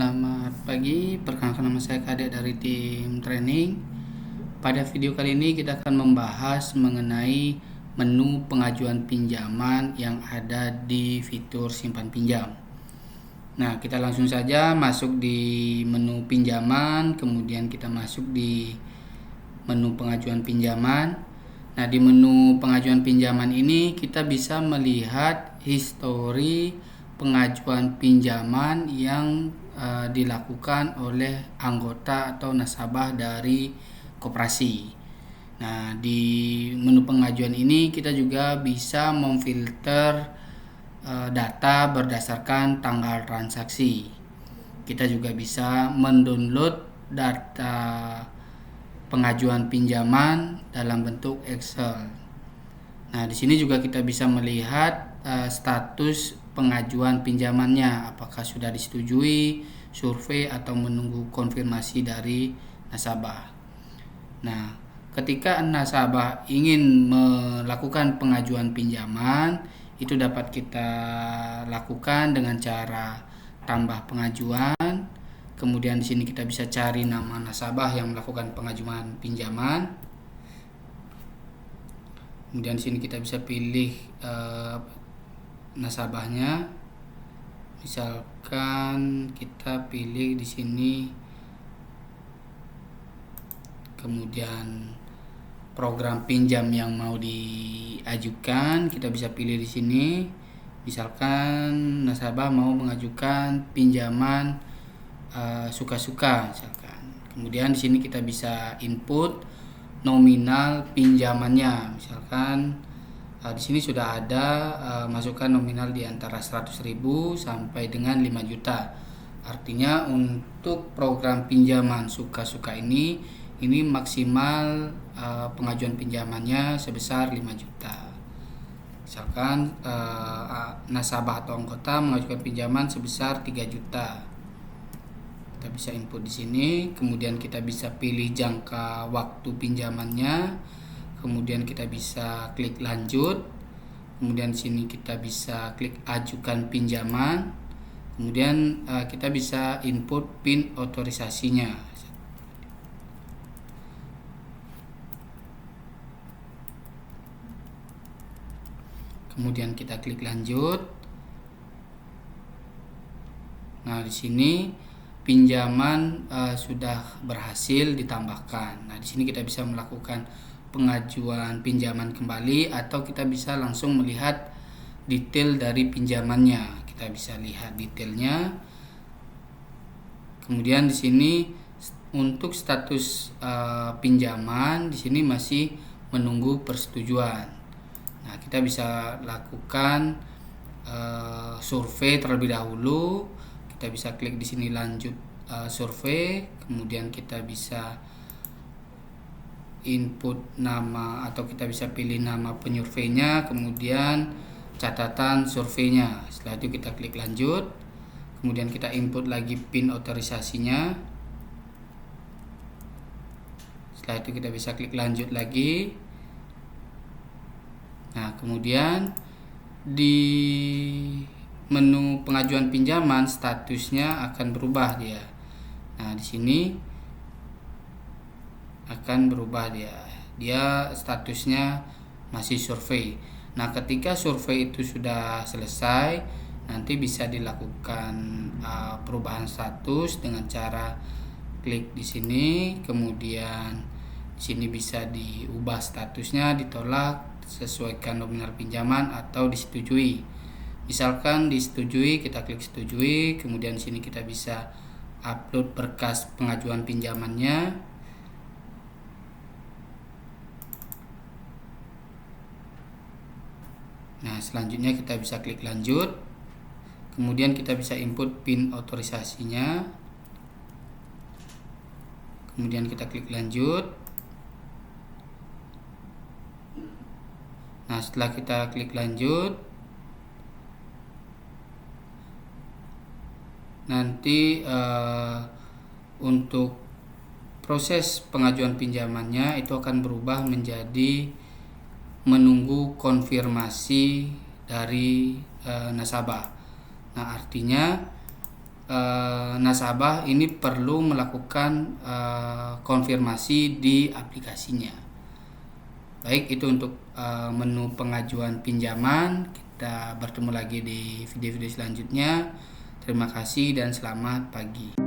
Selamat pagi, perkenalkan nama saya Kadek dari tim training. Pada video kali ini kita akan membahas mengenai menu pengajuan pinjaman yang ada di fitur simpan pinjam. Nah, kita langsung saja masuk di menu pinjaman, kemudian kita masuk di menu pengajuan pinjaman. Nah, di menu pengajuan pinjaman ini kita bisa melihat histori pengajuan pinjaman yang dilakukan oleh anggota atau nasabah dari koperasi. Nah, di menu pengajuan ini kita juga bisa memfilter data berdasarkan tanggal transaksi. Kita juga bisa mendownload data pengajuan pinjaman dalam bentuk Excel. Nah, di sini juga kita bisa melihat status pengajuan pinjamannya, apakah sudah disetujui, survei, atau menunggu konfirmasi dari nasabah. Nah, ketika nasabah ingin melakukan pengajuan pinjaman, itu dapat kita lakukan dengan cara tambah pengajuan. Kemudian di sini kita bisa cari nama nasabah yang melakukan pengajuan pinjaman. Kemudian di sini kita bisa pilih nasabahnya. Misalkan kita pilih di sini, kemudian program pinjam yang mau diajukan, kita bisa pilih di sini. Misalkan nasabah mau mengajukan pinjaman suka-suka misalkan. Kemudian di sini kita bisa input nominal pinjamannya. Misalkan di sini sudah ada masukkan nominal di antara 100.000 sampai dengan 5 juta. Artinya untuk program pinjaman suka-suka ini maksimal pengajuan pinjamannya sebesar 5 juta. Misalkan nasabah atau anggota mengajukan pinjaman sebesar 3 juta. Kita bisa input di sini, kemudian kita bisa pilih jangka waktu pinjamannya, kemudian kita bisa klik lanjut, kemudian di sini kita bisa klik ajukan pinjaman, kemudian kita bisa input PIN otorisasinya. Kemudian kita klik lanjut. Nah, di sini pinjaman sudah berhasil ditambahkan. Nah, di sini kita bisa melakukan pengajuan pinjaman kembali, atau kita bisa langsung melihat detail dari pinjamannya. Kita bisa lihat detailnya. Kemudian di sini untuk status pinjaman di sini masih menunggu persetujuan. Nah, kita bisa lakukan survei terlebih dahulu. Kita bisa klik di sini lanjut survei, kemudian kita bisa input nama atau kita bisa pilih nama penyurveinya, kemudian catatan surveinya. Setelah itu kita klik lanjut, kemudian kita input lagi PIN otorisasinya. Setelah itu kita bisa klik lanjut lagi. Nah, kemudian di menu pengajuan pinjaman statusnya akan berubah dia. Nah, di sini akan berubah dia statusnya masih survei. Nah, ketika survei itu sudah selesai, nanti bisa dilakukan perubahan status dengan cara klik di sini, kemudian di sini bisa diubah statusnya, ditolak, sesuaikan nominal pinjaman, atau disetujui. Misalkan disetujui, kita klik setujui, kemudian di sini kita bisa upload berkas pengajuan pinjamannya. Nah, selanjutnya kita bisa klik lanjut, kemudian kita bisa input PIN otorisasinya, kemudian kita klik lanjut. Nah, setelah kita klik lanjut, nanti untuk proses pengajuan pinjamannya itu akan berubah menjadi menunggu konfirmasi dari nasabah. Nah, artinya nasabah ini perlu melakukan konfirmasi di aplikasinya. Baik, itu untuk menu pengajuan pinjaman. Kita bertemu lagi di video-video selanjutnya. Terima kasih dan selamat pagi.